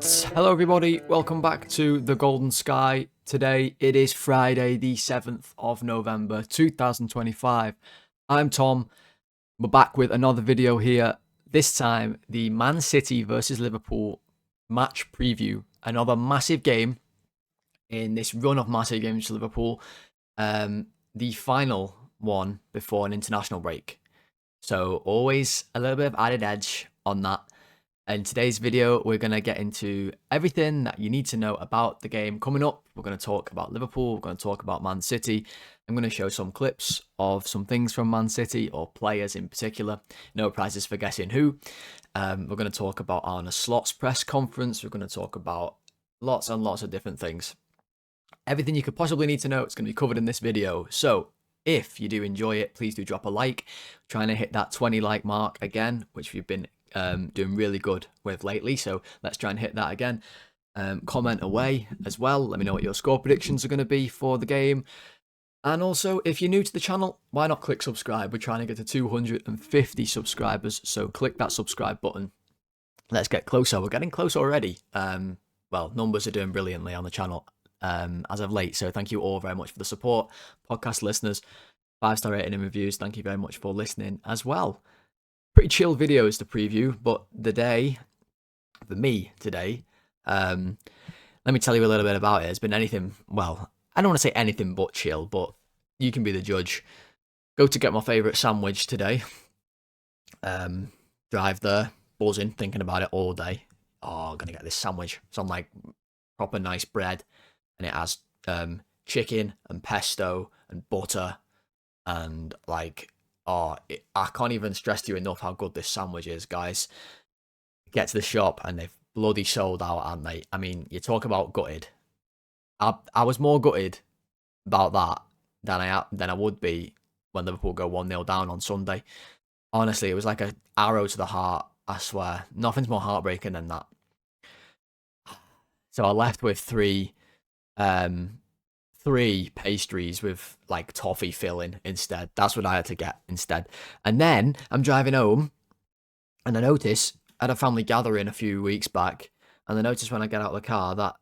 Hello everybody, welcome back to The Golden Sky. Today it is Friday the 7th of November 2025. I'm Tom, we're back with another video here. This time the Man City versus Liverpool match preview. Another massive game in this run of massive games for Liverpool. The final one before an international break. So always a little bit of added edge on that. In today's video, we're going to get into everything that you need to know about the game coming up. We're going to talk about Liverpool. We're going to talk about Man City. I'm going to show some clips of some things from Man City or players in particular. No prizes for guessing who. We're going to talk about Arne Slot's press conference. We're going to talk about lots and lots of different things. Everything you could possibly need to know is going to be covered in this video. So if you do enjoy it, please do drop a like. Trying to hit that 20 like mark again, which we've been doing really good with lately, so let's try and hit that again. Comment away as well, let me know what your score predictions are going to be for the game, and also if you're new to the channel, why not click subscribe? We're trying to get to 250 subscribers, so click that subscribe button. Let's get closer. We're getting close already. Well, numbers are doing brilliantly on the channel as of late, so thank you all very much for the support. Podcast listeners, 5-star rating and reviews, thank you very much for listening as well. Pretty chill videos to preview, but the day, for me today, let me tell you a little bit about it. It's been anything, well, I don't want to say anything but chill, but you can be the judge. Go to get my favourite sandwich today. Drive there, buzzing, thinking about it all day. Oh, I'm going to get this sandwich. Some like proper nice bread, and it has chicken and pesto and butter and like... Oh, I can't even stress to you enough how good this sandwich is, guys. Get to the shop and they've bloody sold out, aren't they? I mean, you talk about gutted. I was more gutted about that than I would be when Liverpool go 1-0 down on Sunday. Honestly, it was like an arrow to the heart, I swear. Nothing's more heartbreaking than that. So I left with three pastries with like toffee filling instead. That's what I had to get instead. And then I'm driving home and I notice at a family gathering a few weeks back, and I noticed when I get out of the car that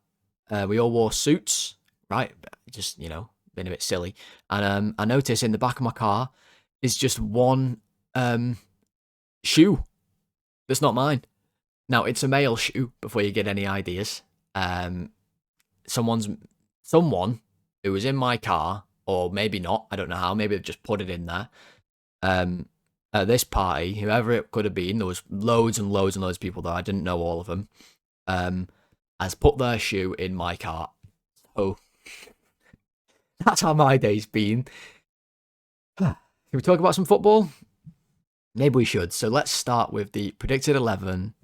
we all wore suits, right? Just, you know, being a bit silly. And I notice in the back of my car is just one shoe that's not mine. Now, it's a male shoe, before you get any ideas. Someone who was in my car, or maybe not, I don't know how, maybe they've just put it in there. At this party, whoever it could have been, there was loads and loads and loads of people there, I didn't know all of them, has put their shoe in my car. So, that's how my day's been. Can we talk about some football? Maybe we should. So let's start with the predicted 11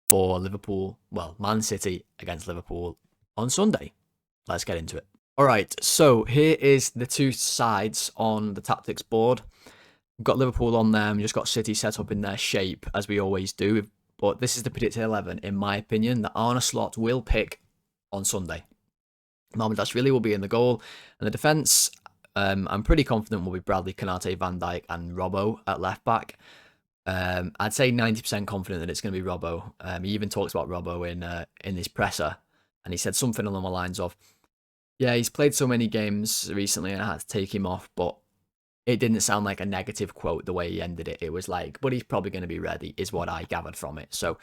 for Liverpool, well, Man City against Liverpool on Sunday. Let's get into it. All right, so here is the two sides on the tactics board. We've got Liverpool on there, and we've just got City set up in their shape, as we always do. But this is the predicted 11, in my opinion, that Arne Slot will pick on Sunday. Mohamed will be in the goal, and the defence, I'm pretty confident will be Bradley, Konate, Van Dijk, and Robbo at left back. I'd say 90% confident that it's going to be Robbo. He even talks about Robbo in his presser, and he said something along the lines of, yeah, he's played so many games recently and I had to take him off, but it didn't sound like a negative quote the way he ended it. It was like, but he's probably going to be ready, is what I gathered from it. So I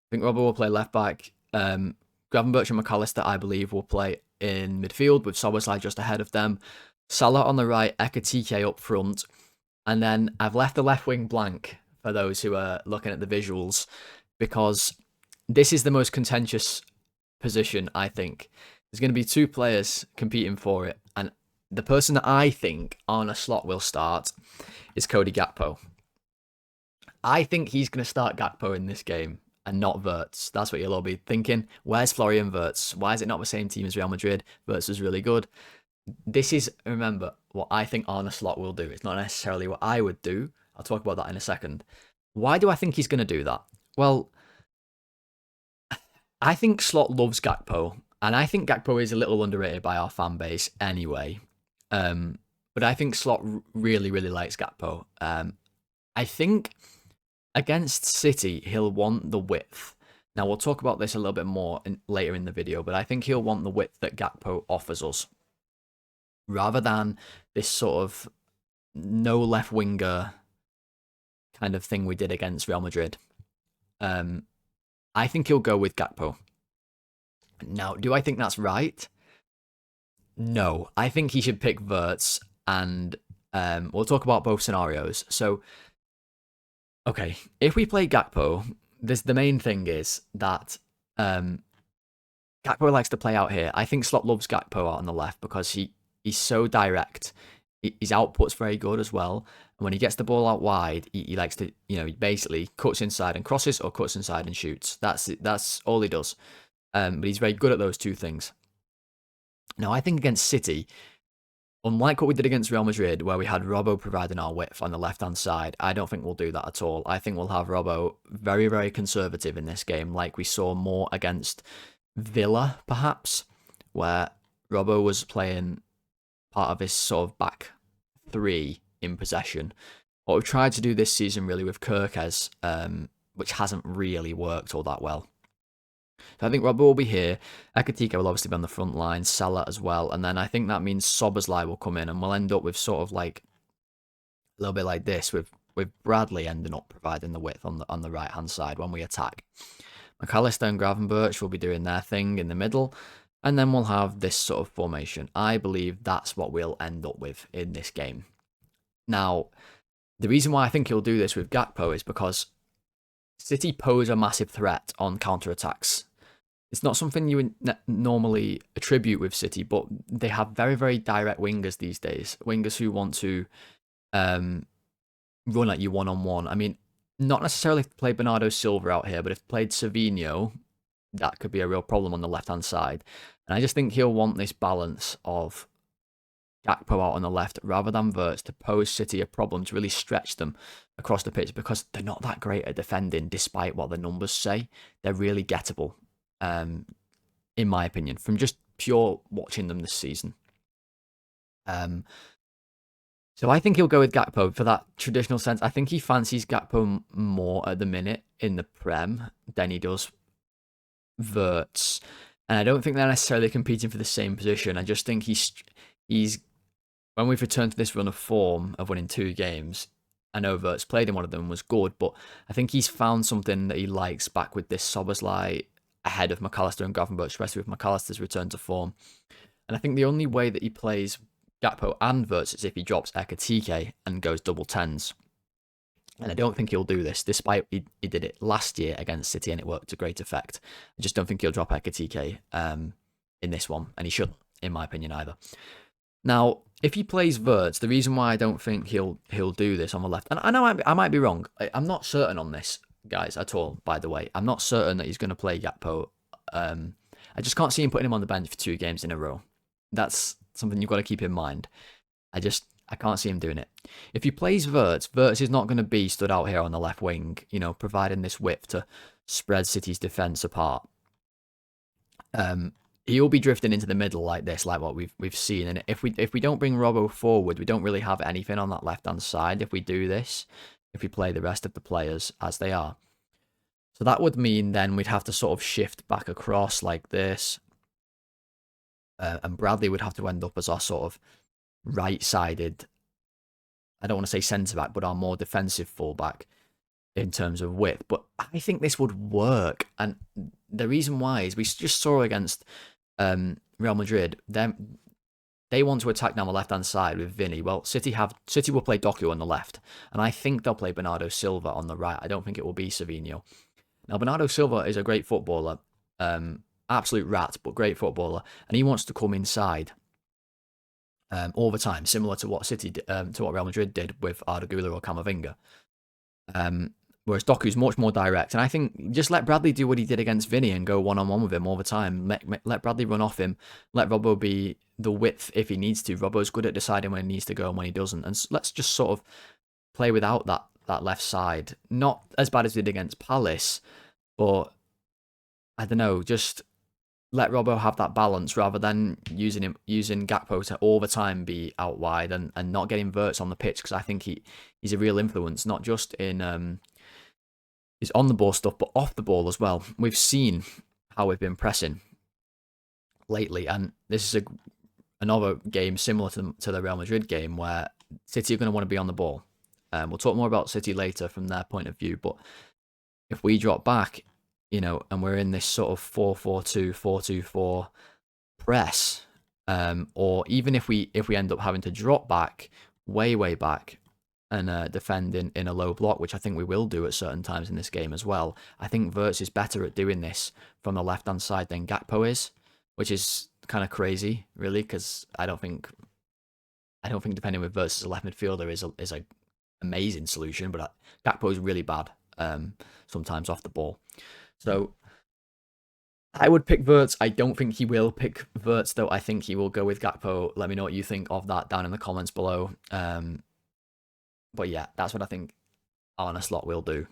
think Robbo will play left back. Gravenberch and McAllister, I believe, will play in midfield with Szoboszlai just ahead of them. Salah on the right, Ekitike up front. And then I've left the left wing blank for those who are looking at the visuals, because this is the most contentious position, I think. There's going to be two players competing for it, and the person that I think Arne Slot will start is Cody Gakpo. I think he's going to start Gakpo in this game and not Wirtz. That's what you'll all be thinking. Where's Florian Wirtz? Why is it not the same team as Real Madrid? Wirtz was really good. This is, remember, what I think Arne Slot will do. It's not necessarily what I would do. I'll talk about that in a second. Why do I think he's going to do that? Well, I think Slot loves Gakpo. And I think Gakpo is a little underrated by our fan base anyway. But I think Slot really, really likes Gakpo. I think against City, he'll want the width. Now, we'll talk about this a little bit more later in the video, but I think he'll want the width that Gakpo offers us, rather than this sort of no left winger kind of thing we did against Real Madrid. I think he'll go with Gakpo. Now, do I think that's right? No, I think he should pick Wirtz, and we'll talk about both scenarios. So, okay, if we play Gakpo, the main thing is that Gakpo likes to play out here. I think Slot loves Gakpo out on the left because he's so direct. His output's very good as well. And when he gets the ball out wide, he likes to, he basically cuts inside and crosses, or cuts inside and shoots. That's all he does. But he's very good at those two things. Now, I think against City, unlike what we did against Real Madrid, where we had Robbo providing our width on the left-hand side, I don't think we'll do that at all. I think we'll have Robbo very, very conservative in this game, like we saw more against Villa, perhaps, where Robbo was playing part of his sort of back three in possession. What we've tried to do this season really with Kirkes, which hasn't really worked all that well. So I think Robbo will be here. Ekitike will obviously be on the front line, Salah as well, and then I think that means Szoboszlai will come in, and we'll end up with sort of like a little bit like this, with Bradley ending up providing the width on the right hand side when we attack. McAllister and Gravenberch will be doing their thing in the middle, and then we'll have this sort of formation. I believe that's what we'll end up with in this game. Now, the reason why I think he'll do this with Gakpo is because City pose a massive threat on counter-attacks. It's not something you would normally attribute with City, but they have very, very direct wingers these days. Wingers who want to run at you one-on-one. I mean, not necessarily if play Bernardo Silva out here, but if played Savinho, that could be a real problem on the left-hand side. And I just think he'll want this balance of Gakpo out on the left rather than Wirtz to pose City a problem, to really stretch them across the pitch, because they're not that great at defending despite what the numbers say. They're really gettable, in my opinion, from just pure watching them this season. So I think he'll go with Gakpo for that traditional sense. I think he fancies Gakpo more at the minute in the Prem than he does Wirtz. And I don't think they're necessarily competing for the same position. I just think he's when we've returned to this run of form of winning 2 games, I know Wirtz played in one of them, was good, but I think he's found something that he likes back with this Szoboszlai ahead of McAllister and Gravenberch, especially with McAllister's return to form. And I think the only way that he plays Gakpo and Wirtz is if he drops Ekitike and goes double 10s. And I don't think he'll do this, despite he did it last year against City and it worked to great effect. I just don't think he'll drop Ekitike in this one, and he shouldn't, in my opinion, either. Now, if he plays Wirtz, the reason why I don't think he'll do this on the left, and I know I might be wrong. I'm not certain on this, guys, at all, by the way. I'm not certain that he's going to play Gakpo. I just can't see him putting him on the bench for 2 games in a row. That's something you've got to keep in mind. I can't see him doing it. If he plays Wirtz is not going to be stood out here on the left wing, providing this width to spread City's defence apart. He'll be drifting into the middle like this, like what we've seen. And if we don't bring Robbo forward, we don't really have anything on that left-hand side if we do this, if we play the rest of the players as they are. So that would mean then we'd have to sort of shift back across like this. And Bradley would have to end up as our sort of right-sided, I don't want to say centre-back, but our more defensive full-back in terms of width. But I think this would work. And the reason why is we just saw against Real Madrid, they want to attack down the left-hand side with Vinny. Well, City will play Doku on the left, and I think they'll play Bernardo Silva on the right. I don't think it will be Savinho. Now, Bernardo Silva is a great footballer, absolute rat, but great footballer, and he wants to come inside all the time, similar to what Real Madrid did with Arda Güler or Camavinga. Whereas Doku's much more direct. And I think just let Bradley do what he did against Vinny and go one-on-one with him all the time. Let Bradley run off him. Let Robbo be the width if he needs to. Robbo's good at deciding when he needs to go and when he doesn't. And let's just sort of play without that left side. Not as bad as we did against Palace, but I don't know, just let Robbo have that balance rather than using Gakpo to all the time be out wide and not getting Wirtz on the pitch, because I think he's a real influence, not just in his on the ball stuff, but off the ball as well. We've seen how we've been pressing lately, and this is another game similar to the Real Madrid game where City are going to want to be on the ball. We'll talk more about City later from their point of view, but if we drop back, and we're in this sort of 4-4-2, 4-2-4 press, or even if we end up having to drop back, way back, and defend in a low block, which I think we will do at certain times in this game as well. I think Wirtz is better at doing this from the left-hand side than Gakpo is, which is kind of crazy, really, because I don't think defending with Wirtz as a left midfielder is a amazing solution, but Gakpo is really bad sometimes off the ball. So I would pick Wirtz. I don't think he will pick Wirtz, though. I think he will go with Gakpo. Let me know what you think of that down in the comments below. But yeah, that's what I think Arne Slot will do.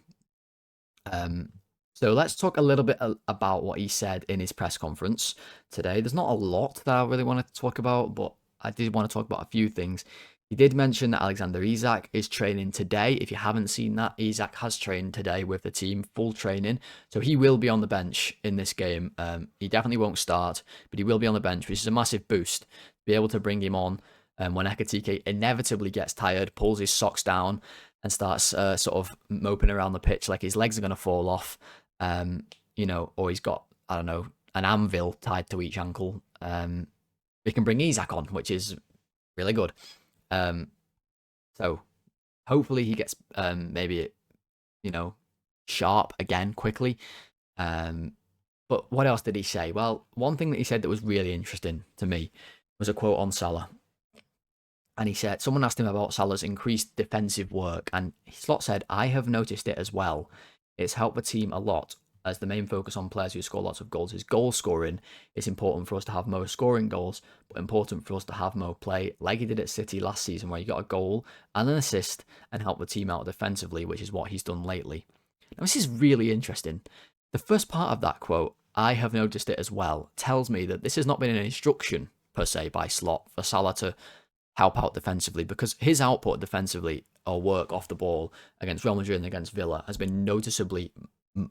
So let's talk a little bit about what he said in his press conference today. There's not a lot that I really want to talk about, but I did want to talk about a few things. He did mention that Alexander Isak is training today. If you haven't seen that, Isak has trained today with the team, full training. So he will be on the bench in this game. He definitely won't start, but he will be on the bench, which is a massive boost to be able to bring him on when Ekitike inevitably gets tired, pulls his socks down, and starts sort of moping around the pitch like his legs are going to fall off, or he's got, I don't know, an anvil tied to each ankle. We can bring Isak on, which is really good. So hopefully he gets maybe, sharp again quickly. But what else did he say? Well, one thing that he said that was really interesting to me was a quote on Salah. And he said, someone asked him about Salah's increased defensive work, and Slot said, I have noticed it as well. It's helped the team a lot, as the main focus on players who score lots of goals is goal scoring. It's important for us to have Mo scoring goals, but important for us to have Mo play like he did at City last season, where he got a goal and an assist and helped the team out defensively, which is what he's done lately. Now, this is really interesting. The first part of that quote, I have noticed it as well, tells me that this has not been an instruction, per se, by Slot for Salah to help out defensively, because his output defensively or work off the ball against Real Madrid and against Villa has been noticeably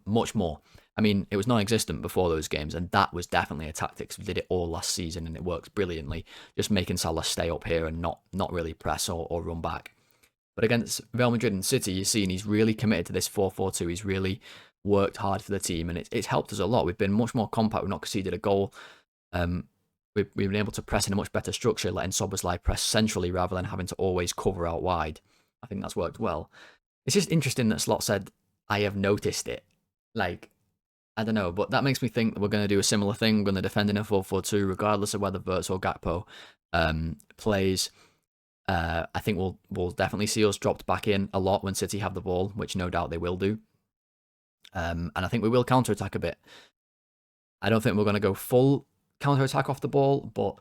much more. I mean, it was non-existent before those games, and that was definitely a tactic. We did it all last season, and it worked brilliantly, just making Salah stay up here and not really press or run back. But against Real Madrid and City, you've seen he's really committed to this 4-4-2. He's really worked hard for the team, and it's helped us a lot. We've been much more compact. We've not conceded a goal. We've been able to press in a much better structure, letting Szoboszlai press centrally rather than having to always cover out wide. I think that's worked well. It's just interesting that Slot said, I have noticed it. Like, I don't know, but that makes me think that we're going to do a similar thing. We're going to defend in a 4-4-2, regardless of whether Wirtz or Gakpo plays. I think we'll definitely see us dropped back in a lot when City have the ball, which no doubt they will do. And I think we will counter-attack a bit. I don't think we're going to go full counter-attack off the ball, but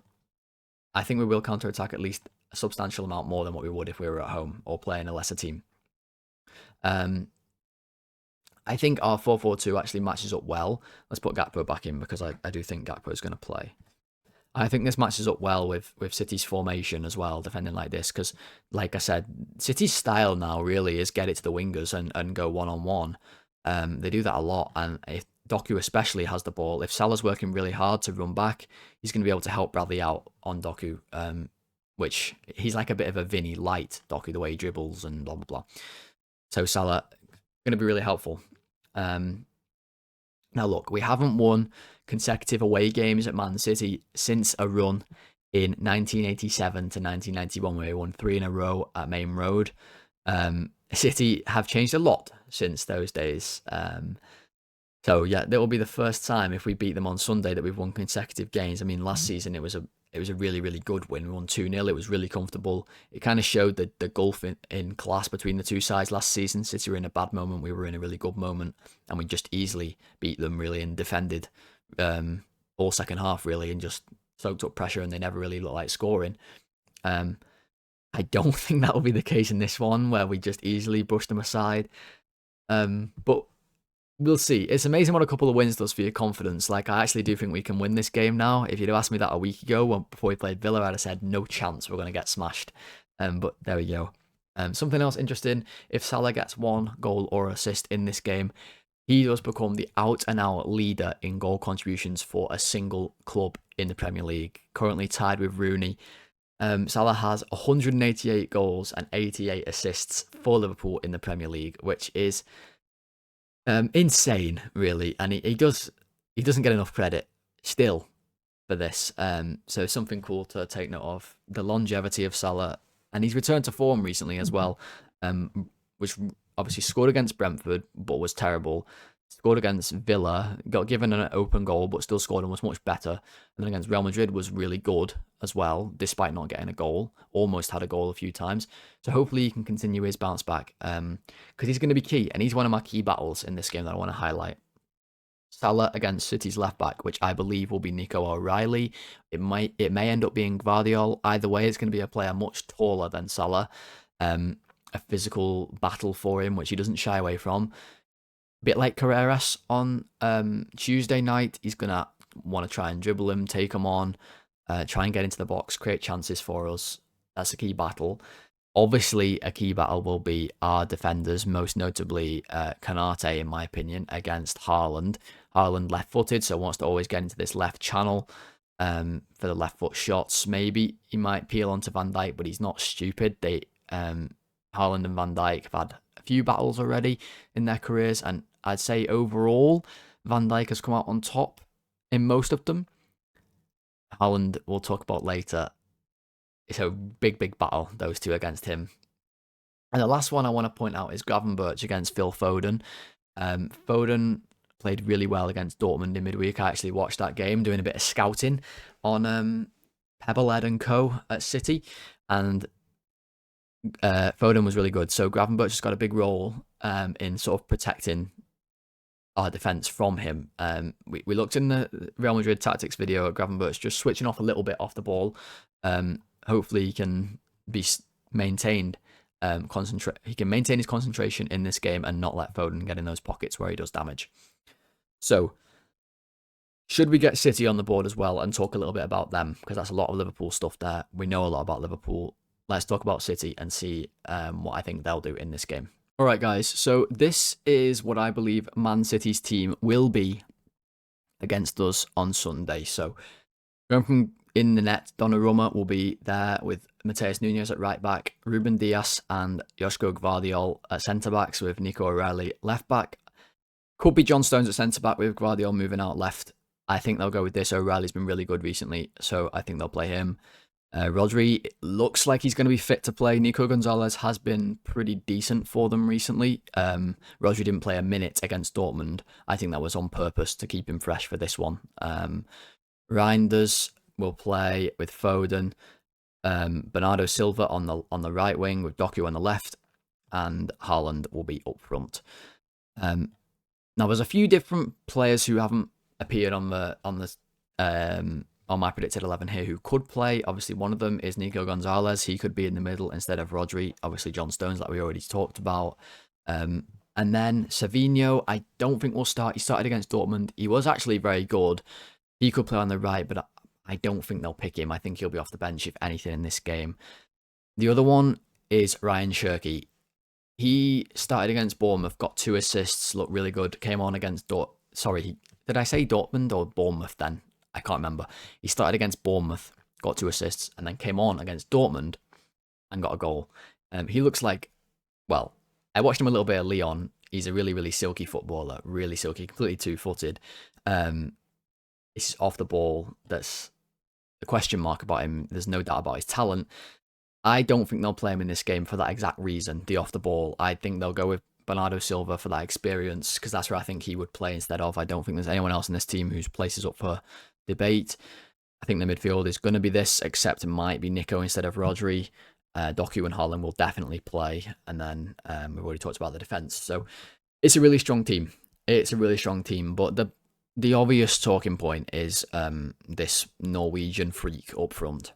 I think we will counter-attack at least a substantial amount more than what we would if we were at home or playing a lesser team. I think our 4-4-2 actually matches up well. Let's put Gakpo back in, because I do think Gakpo is going to play. I think this matches up well with City's formation as well, defending like this, because, like I said, City's style now really is get it to the wingers and go one-on-one. They do that a lot, and if Doku especially has the ball, if Salah's working really hard to run back, he's going to be able to help Bradley out on Doku, which he's like a bit of a Vinny light Doku, the way he dribbles and blah, blah, blah. So Salah, going to be really helpful. Now look, we haven't won consecutive away games at Man City since a run in 1987 to 1991, where we won 3 in a row at Main Road. City have changed a lot since those days. So yeah, that will be the first time if we beat them on Sunday that we've won consecutive games. I mean, last season it was a really, really good win. We won 2-0. It was really comfortable. It kind of showed the gulf in class between the two sides last season. City were in a bad moment. We were in a really good moment. And we just easily beat them, really, and defended all second half, really, and just soaked up pressure, and they never really looked like scoring. I don't think that will be the case in this one, where we just easily brush them aside. But we'll see. It's amazing what a couple of wins does for your confidence. Like, I actually do think we can win this game now. If you'd have asked me that a week ago before we played Villa, I'd have said no chance we're going to get smashed. But there we go. Something else interesting, if Salah gets 1 goal or assist in this game, he does become the out-and-out leader in goal contributions for a single club in the Premier League, currently tied with Rooney. Salah has 188 goals and 88 assists for Liverpool in the Premier League, which is insane, really. And he doesn't get enough credit still for this. So something cool to take note of. The longevity of Salah, and he's returned to form recently as well, which obviously scored against Brentford, but was terrible. Scored against Villa, got given an open goal, but still scored and was much better. And then against Real Madrid was really good as well, despite not getting a goal. Almost had a goal a few times. So hopefully he can continue his bounce back, because he's going to be key, and he's one of my key battles in this game that I want to highlight. Salah against City's left back, which I believe will be Nico O'Reilly. It may end up being Gvardiol. Either way, it's going to be a player much taller than Salah. A physical battle for him, which he doesn't shy away from. A bit like Carreras on Tuesday night, he's going to want to try and dribble him, take him on, try and get into the box, create chances for us. That's a key battle. Obviously, a key battle will be our defenders, most notably Kanate, in my opinion, against Haaland. Haaland left-footed, so wants to always get into this left channel for the left foot shots. Maybe he might peel onto Van Dijk, but he's not stupid. Haaland and Van Dijk have had a few battles already in their careers, and I'd say overall, Van Dijk has come out on top in most of them. Haaland, we'll talk about later. It's a big battle, those two against him. And the last one I want to point out is Gravenberch against Phil Foden. Foden played really well against Dortmund in midweek. I actually watched that game, doing a bit of scouting on Pebblehead and Co. at City. And Foden was really good. So Gravenberch has got a big role in sort of protecting our defence from him. We looked in the Real Madrid tactics video at Gravenberch just switching off a little bit off the ball. Hopefully he can be maintained. He can maintain his concentration in this game and not let Foden get in those pockets where he does damage. So, should we get City on the board as well and talk a little bit about them? Because that's a lot of Liverpool stuff there. We know a lot about Liverpool. Let's talk about City and see what I think they'll do in this game. All right, guys. So this is what I believe Man City's team will be against us on Sunday. So, going from in the net, Donnarumma will be there with Mateus Nunes at right back, Ruben Dias and Joško Gvardiol at centre backs with Nico O'Reilly left back. Could be John Stones at centre back with Gvardiol moving out left. I think they'll go with this. O'Reilly's been really good recently, so I think they'll play him. Rodri looks like he's going to be fit to play. Nico Gonzalez has been pretty decent for them recently. Rodri didn't play a minute against Dortmund. I think that was on purpose to keep him fresh for this one. Reinders will play with Foden, Bernardo Silva on the right wing with Doku on the left, and Haaland will be up front. Now there's a few different players who haven't appeared on my predicted 11 here who could play. Obviously, one of them is Nico Gonzalez. He could be in the middle instead of Rodri. Obviously, John Stones, like we already talked about. And then Savinho, I don't think will start. He started against Dortmund. He was actually very good. He could play on the right, but I don't think they'll pick him. I think he'll be off the bench, if anything, in this game. The other one is Ryan Cherky. He started against Bournemouth, got 2 assists, looked really good. Came on against did I say Dortmund or Bournemouth then? I can't remember. He started against Bournemouth, got 2 assists, and then came on against Dortmund and got a goal. He looks like, well, I watched him a little bit at Lyon. He's a really, really silky footballer, really silky, completely two-footed. It's off the ball. That's the question mark about him. There's no doubt about his talent. I don't think they'll play him in this game for that exact reason, the off the ball. I think they'll go with Bernardo Silva for that experience, because that's where I think he would play instead of. I don't think there's anyone else in this team whose place is up for debate. I think the midfield is going to be this, except it might be Nico instead of Rodri. Doku and Haaland will definitely play, and then we've already talked about the defence. So it's a really strong team. But the obvious talking point is this Norwegian freak up front.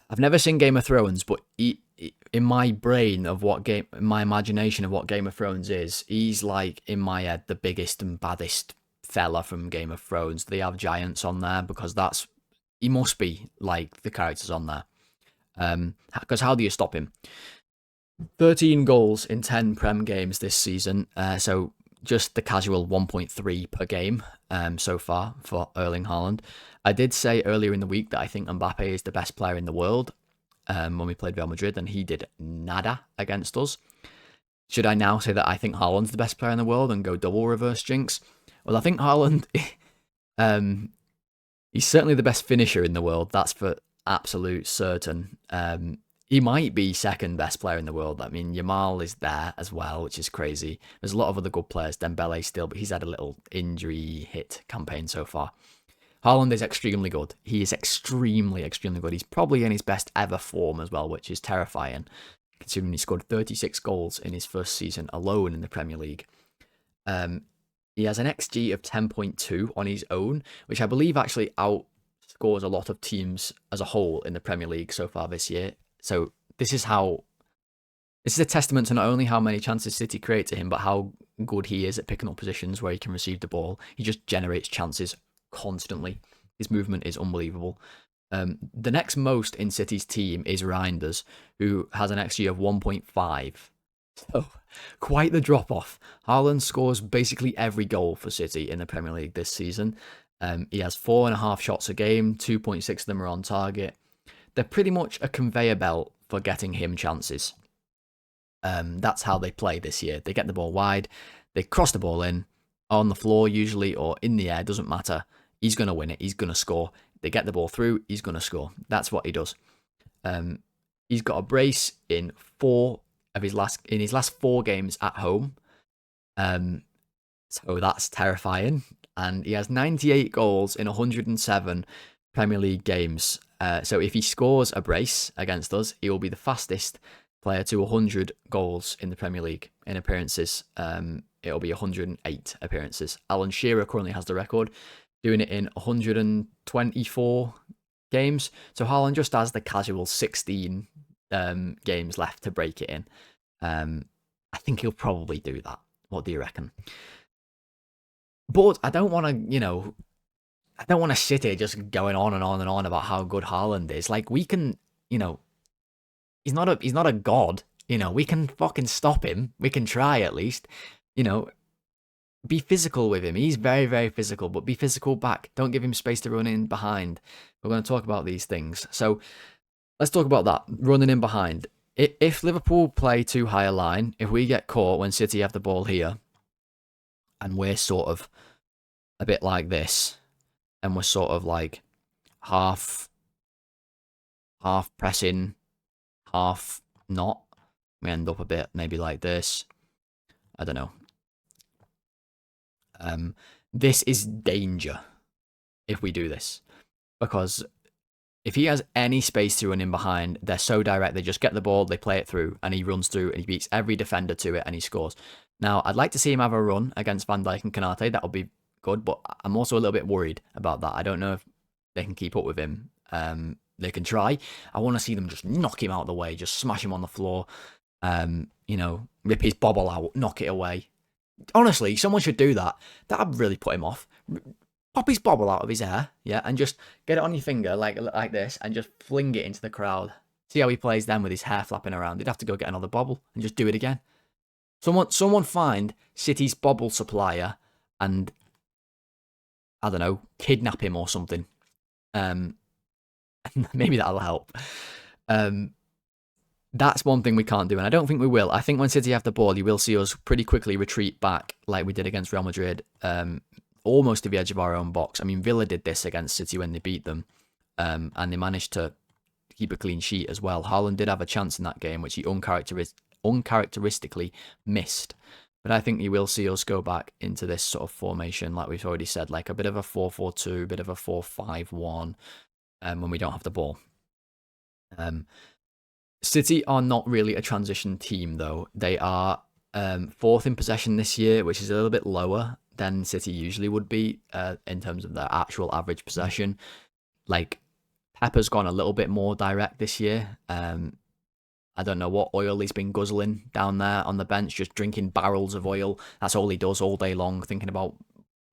I've never seen Game of Thrones, but in my brain of my imagination of what Game of Thrones is, he's like, in my head, the biggest and baddest fella from Game of Thrones. They have giants on there because he must be like the characters on there. Because how do you stop him? 13 goals in 10 Prem games this season. So just the casual 1.3 per game so far for Erling Haaland. I did say earlier in the week that I think Mbappe is the best player in the world when we played Real Madrid, and he did nada against us. Should I now say that I think Haaland's the best player in the world and go double reverse jinx? Well, I think Haaland, he's certainly the best finisher in the world. That's for absolute certain. He might be second best player in the world. I mean, Yamal is there as well, which is crazy. There's a lot of other good players. Dembele still, but he's had a little injury hit campaign so far. Haaland is extremely good. He is extremely, extremely good. He's probably in his best ever form as well, which is terrifying, considering he scored 36 goals in his first season alone in the Premier League. He has an XG of 10.2 on his own, which I believe actually outscores a lot of teams as a whole in the Premier League so far this year. So this is a testament to not only how many chances City create to him, but how good he is at picking up positions where he can receive the ball. He just generates chances constantly. His movement is unbelievable. The next most in City's team is Reinders, who has an XG of 1.5. So quite the drop-off. Haaland scores basically every goal for City in the Premier League this season. He has 4.5 shots a game, 2.6 of them are on target. They're pretty much a conveyor belt for getting him chances. That's how they play this year. They get the ball wide, they cross the ball in, on the floor usually, or in the air, doesn't matter. He's going to win it, he's going to score. They get the ball through, he's going to score. That's what he does. He's got a brace in his last 4 games at home. So that's terrifying. And he has 98 goals in 107 Premier League games. So if he scores a brace against us, he will be the fastest player to 100 goals in the Premier League in appearances. It'll be 108 appearances. Alan Shearer currently has the record, doing it in 124 games. So Haaland just has the casual 16 games left to break it in. I think he'll probably do that. What do you reckon? But I don't want to, I don't want to sit here just going on and on and on about how good Haaland is. Like, we can, he's not a god. We can fucking stop him. We can try at least. Be physical with him. He's very, very physical, but be physical back. Don't give him space to run in behind. We're going to talk about these things. So let's talk about that, running in behind. If Liverpool play too high a line, if we get caught when City have the ball here, and we're sort of a bit like this, and we're sort of like half pressing, half not, we end up a bit maybe like this. I don't know. This is danger if we do this, because if he has any space to run in behind, they're so direct. They just get the ball, they play it through, and he runs through and he beats every defender to it and he scores. Now, I'd like to see him have a run against Van Dijk and Konate. That would be good, but I'm also a little bit worried about that. I don't know if they can keep up with him. They can try. I want to see them just knock him out of the way, just smash him on the floor, rip his bobble out, knock it away. Honestly, someone should do that. That'd really put him off. Pop his bobble out of his hair, yeah, and just get it on your finger like this and just fling it into the crowd. See how he plays then with his hair flapping around. He'd have to go get another bobble and just do it again. Someone find City's bobble supplier and, I don't know, kidnap him or something. Maybe that'll help. That's one thing we can't do, and I don't think we will. I think when City have the ball, you will see us pretty quickly retreat back like we did against Real Madrid, almost to the edge of our own box. I mean, Villa did this against City when they beat them, and they managed to keep a clean sheet as well. Haaland did have a chance in that game, which he uncharacteristically missed. But I think you will see us go back into this sort of formation, like we've already said, like a bit of a 4-4-2, a bit of a 4-5-1, when we don't have the ball. City are not really a transition team, though. They are 4th in possession this year, which is a little bit lower than City usually would be in terms of their actual average possession. Like, Pepper's gone a little bit more direct this year. I don't know what oil he's been guzzling down there on the bench, just drinking barrels of oil. That's all he does all day long, thinking about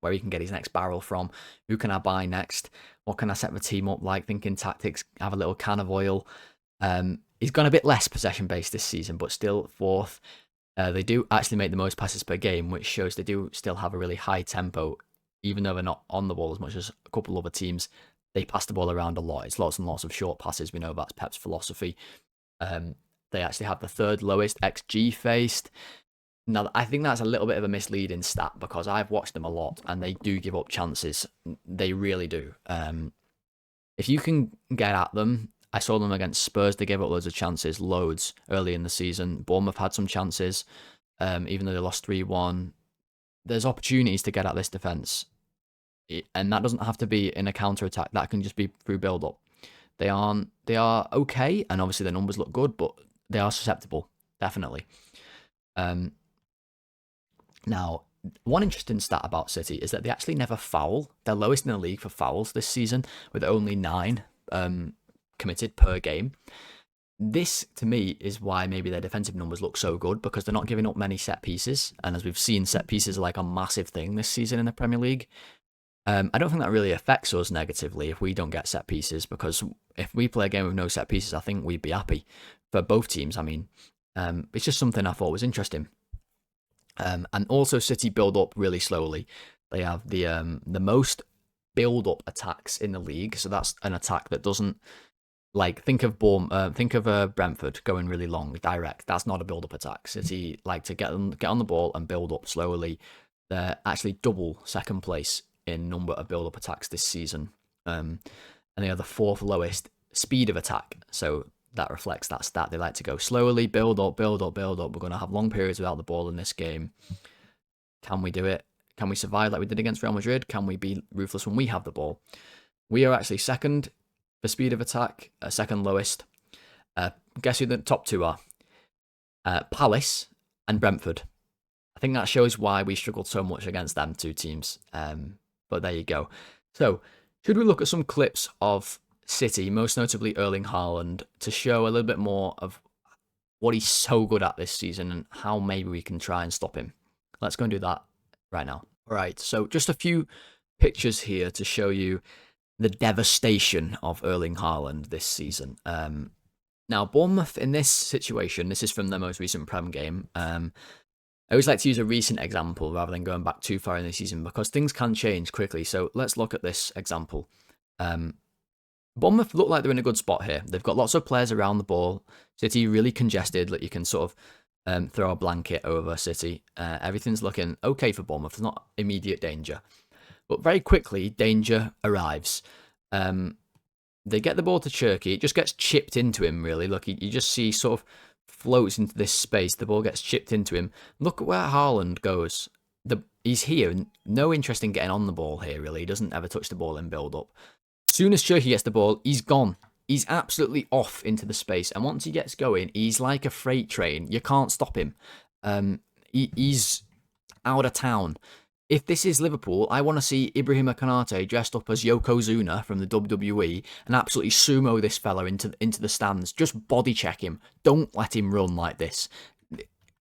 where he can get his next barrel from. Who can I buy next? What can I set the team up like? Thinking tactics, have a little can of oil. He's gone a bit less possession based this season, but still fourth. They do actually make the most passes per game, which shows they do still have a really high tempo, even though they're not on the ball as much as a couple other teams. They pass the ball around a lot. It's lots and lots of short passes. We know that's Pep's philosophy. They actually have the third lowest XG faced. Now, I think that's a little bit of a misleading stat because I've watched them a lot and they do give up chances. They really do. If you can get at them, I saw them against Spurs. They gave up loads of chances, loads, early in the season. Bournemouth had some chances, even though they lost 3-1. There's opportunities to get at this defence. And that doesn't have to be in a counter-attack. That can just be through build-up. They are okay, and obviously their numbers look good, but they are susceptible, definitely. Now, one interesting stat about City is that they actually never foul. They're lowest in the league for fouls this season, with only 9 committed per game. This, to me, is why maybe their defensive numbers look so good, because they're not giving up many set pieces. And as we've seen, set pieces are like a massive thing this season in the Premier League. I don't think that really affects us negatively if we don't get set pieces, because if we play a game with no set pieces, I think we'd be happy for both teams. I mean, it's just something I thought was interesting. And also City build up really slowly. They have the most build up attacks in the league, so that's an attack that doesn't, like, think of Brentford going really long, direct. That's not a build up attack. City like to get on the ball and build up slowly. They're actually double second place in number of build up attacks this season, and they are the 4th lowest speed of attack. So that reflects that stat. They like to go slowly, build up, build up, build up. We're going to have long periods without the ball in this game. Can we do it? Can we survive like we did against Real Madrid? Can we be ruthless when we have the ball? We are actually second for speed of attack, second lowest. Guess who the top 2 are? Palace and Brentford. I think that shows why we struggled so much against them 2 teams. But there you go. So, should we look at some clips of City, most notably Erling Haaland, to show a little bit more of what he's so good at this season and how maybe we can try and stop him? Let's go and do that right now. All right, so just a few pictures here to show you the devastation of Erling Haaland this season. Now, Bournemouth in this situation, this is from their most recent Prem game. I always like to use a recent example rather than going back too far in the season, because things can change quickly. So let's look at this example. Bournemouth look like they're in a good spot here. They've got lots of players around the ball. City really congested. Like, you can sort of throw a blanket over City. Everything's looking okay for Bournemouth. There's not immediate danger. But very quickly, danger arrives. They get the ball to Cherky. It just gets chipped into him, really. Look, you just see sort of floats into this space. The ball gets chipped into him. Look at where Haaland goes. He's here. No interest in getting on the ball here, really. He doesn't ever touch the ball in build-up. As soon as Cherky gets the ball, he's gone. He's absolutely off into the space. And once he gets going, he's like a freight train. You can't stop him. He's out of town. If this is Liverpool, I want to see Ibrahima Konate dressed up as Yokozuna from the WWE and absolutely sumo this fella into the stands. Just body check him. Don't let him run like this.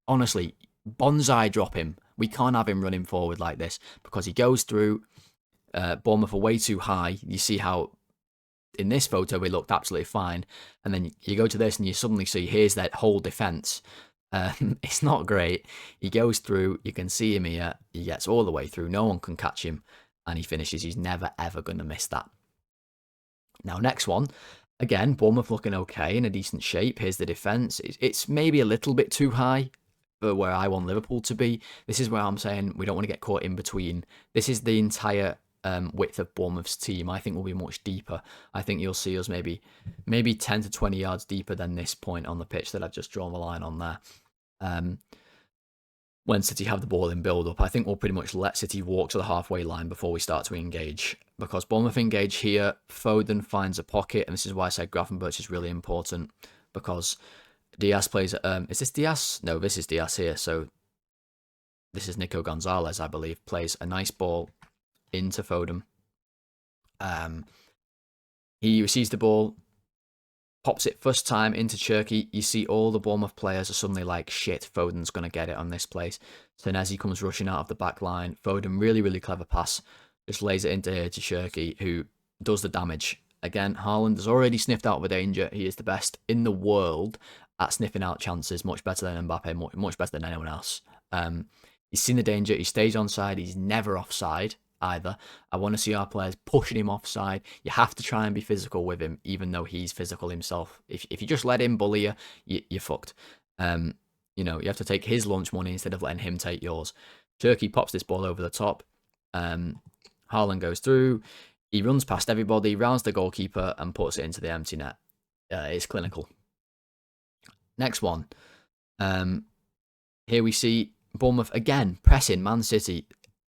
Honestly, bonsai drop him. We can't have him running forward like this, because he goes through. Bournemouth are way too high. You see how in this photo we looked absolutely fine, and then you go to this and you suddenly see here's that whole defence. It's not great. He goes through, you can see him here, he gets all the way through, no one can catch him, and he finishes. He's never ever going to miss that. Now, next one, again, Bournemouth looking okay, in a decent shape. Here's the defence. It's maybe a little bit too high for where I want Liverpool to be. This is where I'm saying we don't want to get caught in between. This is the entire width of Bournemouth's team. I think will be much deeper. I think you'll see us maybe 10 to 20 yards deeper than this point on the pitch that I've just drawn the line on there. When City have the ball in build-up, I think we'll pretty much let City walk to the halfway line before we start to engage. Because Bournemouth engage here, Foden finds a pocket, and this is why I said Gravenberch is really important, because Diaz plays... is this Diaz? No, this is Diaz here, so this is Nico Gonzalez, I believe, plays a nice ball into Foden. He receives the ball, pops it first time into Cherky. You see all the Bournemouth players are suddenly like, shit, Foden's going to get it on this place. So Senesi comes rushing out of the back line. Foden, really, really clever pass. Just lays it into here to Cherky, who does the damage. Again, Haaland has already sniffed out the danger. He is the best in the world at sniffing out chances, much better than Mbappe, much better than anyone else. He's seen the danger. He stays onside. He's never offside either. I want to see our players pushing him offside. You have to try and be physical with him, even though he's physical himself. If you just let him bully you, you're fucked. You know, you have to take his lunch money instead of letting him take yours. Turkey pops this ball over the top. Haaland goes through. He runs past everybody, rounds the goalkeeper, and puts it into the empty net. It's clinical. Next one. Here we see Bournemouth again pressing Man City.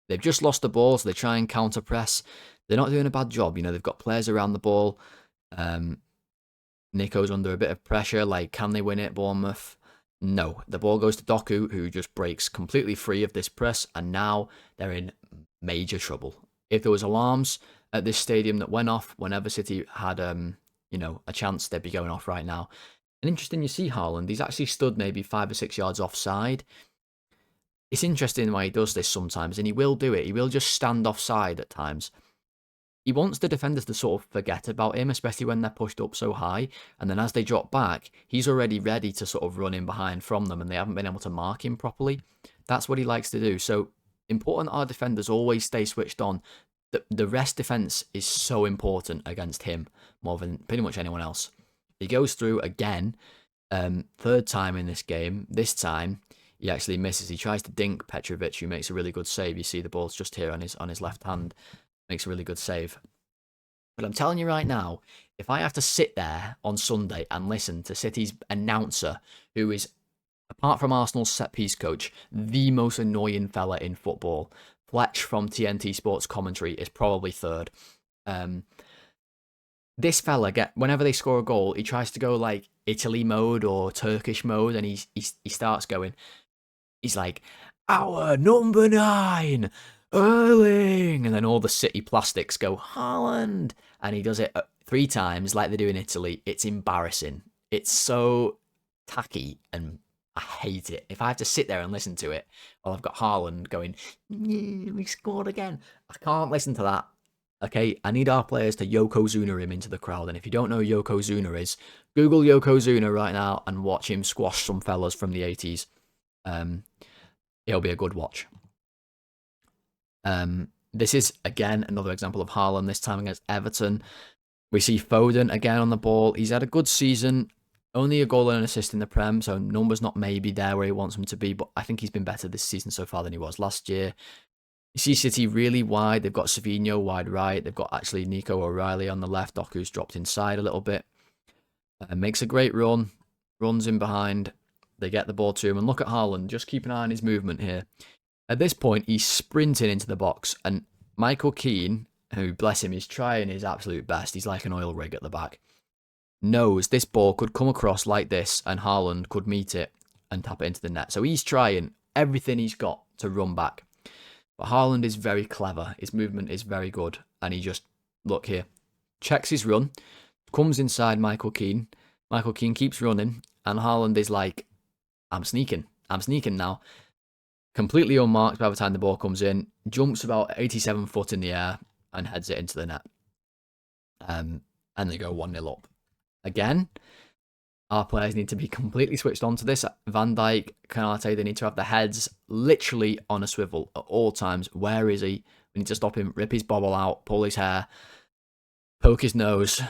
They've just lost the ball, so they try and counter press. They're not doing a bad job. You know, they've got players around the ball. Nico's under a bit of pressure. Like, can they win it, Bournemouth? No. The ball goes to Doku, who just breaks completely free of this press, and now they're in major trouble. If there was alarms at this stadium that went off whenever City had, you know, a chance, they'd be going off right now. And interesting, you see Haaland, he's actually stood maybe 5 or 6 yards offside. It's interesting why he does this sometimes, and he will do it. He will just stand offside at times. He wants the defenders to sort of forget about him, especially when they're pushed up so high. And then as they drop back, he's already ready to sort of run in behind from them, and they haven't been able to mark him properly. That's what he likes to do. So important our defenders always stay switched on. The rest defense is so important against him more than pretty much anyone else. He goes through again, third time in this game. This time he actually misses. He tries to dink Petrovic, who makes a really good save. You see the ball's just here on his left hand. Makes a really good save. But I'm telling you right now, if I have to sit there on Sunday and listen to City's announcer, who is, apart from Arsenal's set-piece coach, the most annoying fella in football, Fletch from TNT Sports Commentary is probably third. This fella, whenever they score a goal, he tries to go like Italy mode or Turkish mode, and he starts going. He's like, our number 9, Erling, and then all the City plastics go Haaland, and he does it 3 times like they do in Italy. It's embarrassing. It's so tacky, and I hate it. If I have to sit there and listen to it, while I've got Haaland going, we scored again. I can't listen to that. Okay, I need our players to Yokozuna him into the crowd. And if you don't know who Yokozuna is, Google Yokozuna right now and watch him squash some fellas from the 80s. It'll be a good watch. This is, again, another example of Haaland, this time against Everton. We see Foden again on the ball. He's had a good season. Only a goal and an assist in the Prem, so numbers not maybe there where he wants them to be, but I think he's been better this season so far than he was last year. You see City really wide. They've got Savinho wide right. They've got actually Nico O'Reilly on the left. Doku's dropped inside a little bit. Makes a great run. Runs in behind. They get the ball to him. And look at Haaland. Just keep an eye on his movement here. At this point, he's sprinting into the box. And Michael Keane, who, bless him, is trying his absolute best. He's like an oil rig at the back. Knows this ball could come across like this and Haaland could meet it and tap it into the net. So he's trying everything he's got to run back. But Haaland is very clever. His movement is very good. And he just, look here, checks his run, comes inside Michael Keane. Michael Keane keeps running. And Haaland is like, I'm sneaking. I'm sneaking now. Completely unmarked by the time the ball comes in. Jumps about 87 foot in the air and heads it into the net. And they go 1-0 up. Again, our players need to be completely switched on to this. Van Dijk, Kanate, they need to have their heads literally on a swivel at all times. Where is he? We need to stop him, rip his bobble out, pull his hair, poke his nose.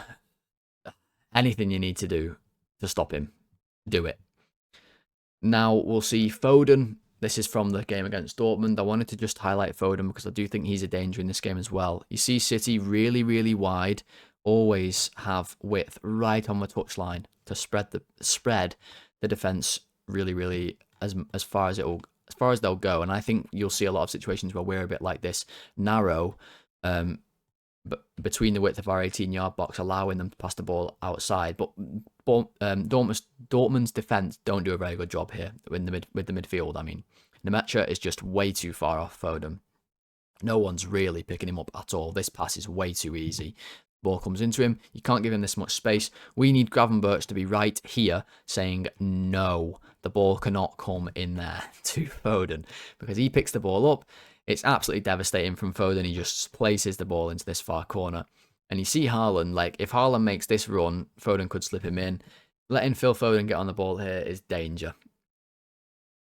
Anything you need to do to stop him, do it. Now we'll see Foden. This is from the game against Dortmund. I wanted to just highlight Foden because I do think he's a danger in this game as well. You see City really, really wide. Always have width right on the touchline to spread the defense really, really as far as they'll go. And I think you'll see a lot of situations where we're a bit like this, narrow, but between the width of our 18-yard box, allowing them to pass the ball outside. But Dortmund's defense don't do a very good job here with the midfield. I mean, Nemecha is just way too far off Foden. No one's really picking him up at all. This pass is way too easy. Ball comes into him. You can't give him this much space. We need Gravenberch to be right here saying, no, the ball cannot come in there to Foden because he picks the ball up. It's absolutely devastating from Foden. He just places the ball into this far corner. And you see Haaland, like, if Haaland makes this run, Foden could slip him in. Letting Phil Foden get on the ball here is danger.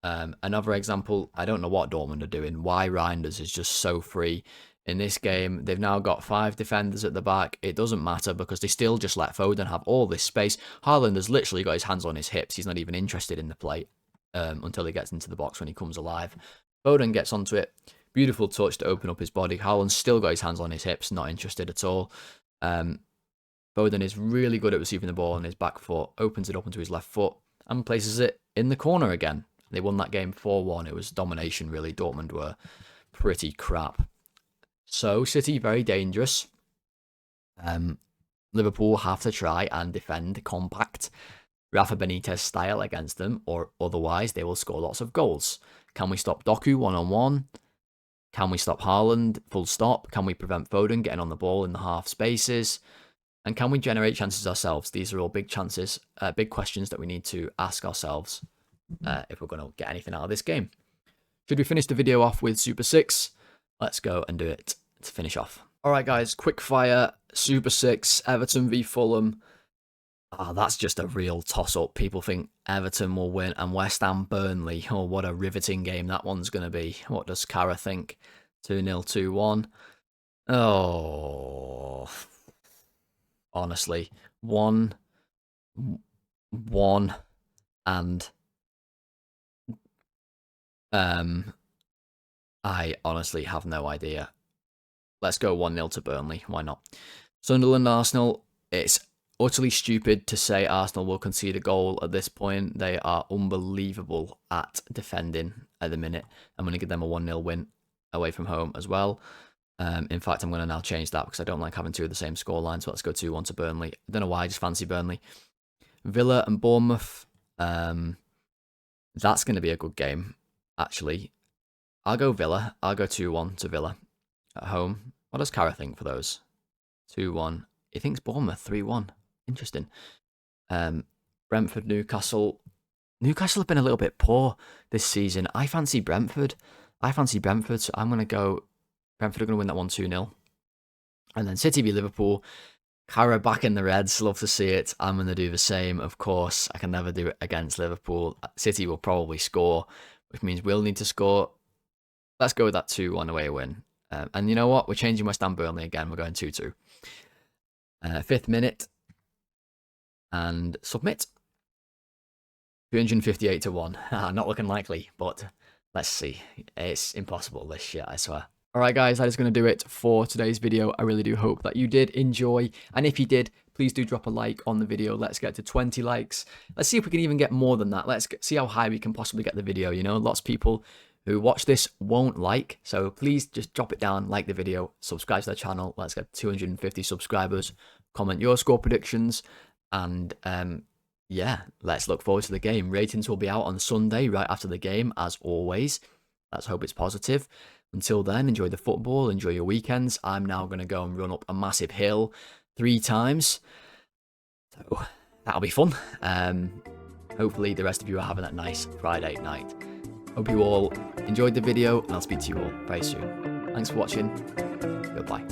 Another example, I don't know what Dortmund are doing. Why Reinders is just so free in this game. They've now got 5 defenders at the back. It doesn't matter because they still just let Foden have all this space. Haaland has literally got his hands on his hips. He's not even interested in the play until he gets into the box when he comes alive. Foden gets onto it. Beautiful touch to open up his body. Haaland's still got his hands on his hips, not interested at all. Foden is really good at receiving the ball on his back foot, opens it up into his left foot, and places it in the corner again. They won that game 4-1. It was domination, really. Dortmund were pretty crap. So, City, very dangerous. Liverpool have to try and defend compact Rafa Benitez style against them, or otherwise they will score lots of goals. Can we stop Doku one-on-one? Can we stop Haaland full stop? Can we prevent Foden getting on the ball in the half spaces? And can we generate chances ourselves? These are all big chances, big questions that we need to ask ourselves if we're going to get anything out of this game. Should we finish the video off with Super 6? Let's go and do it to finish off. All right, guys, quick fire, Super 6, Everton v Fulham. That's just a real toss-up. People think Everton will win, and West Ham Burnley. Oh, what a riveting game that one's going to be. What does Cara think? 2-0, 2-1. Oh, honestly, 1-1 and I honestly have no idea. Let's go 1-0 to Burnley. Why not? Sunderland, Arsenal. It's utterly stupid to say Arsenal will concede a goal at this point. They are unbelievable at defending at the minute. I'm going to give them a 1-0 win away from home as well. In fact, I'm going to now change that because I don't like having 2 of the same scoreline. So let's go 2-1 to Burnley. I don't know why, I just fancy Burnley. Villa and Bournemouth. That's going to be a good game, actually. I'll go Villa. I'll go 2-1 to Villa at home. What does Cara think for those? 2-1. He thinks Bournemouth 3-1. Interesting. Brentford, Newcastle. Newcastle have been a little bit poor this season. I fancy Brentford. So I'm going to go... Brentford are going to win that 1-2-0. And then City v Liverpool. Cara back in the Reds. Love to see it. I'm going to do the same, of course. I can never do it against Liverpool. City will probably score, which means we'll need to score. Let's go with that 2-1 away win. And you know what? We're changing West Ham Burnley again. We're going 2-2. 5th minute. And submit. 358 to 1. Not looking likely, but let's see. It's impossible, this shit, I swear. Alright guys, that is going to do it for today's video. I really do hope that you did enjoy. And if you did, please do drop a like on the video. Let's get to 20 likes. Let's see if we can even get more than that. Let's see how high we can possibly get the video. You know, lots of people who watch this won't like. So please just drop it down, like the video, subscribe to the channel. Let's get 250 subscribers. Comment your score predictions. And yeah, let's look forward to the game. Ratings will be out on Sunday, right after the game, as always. Let's hope it's positive. Until then, enjoy the football, enjoy your weekends. I'm now going to go and run up a massive hill 3 times. So that'll be fun. Hopefully the rest of you are having that nice Friday night. Hope you all enjoyed the video, and I'll speak to you all very soon. Thanks for watching. Goodbye.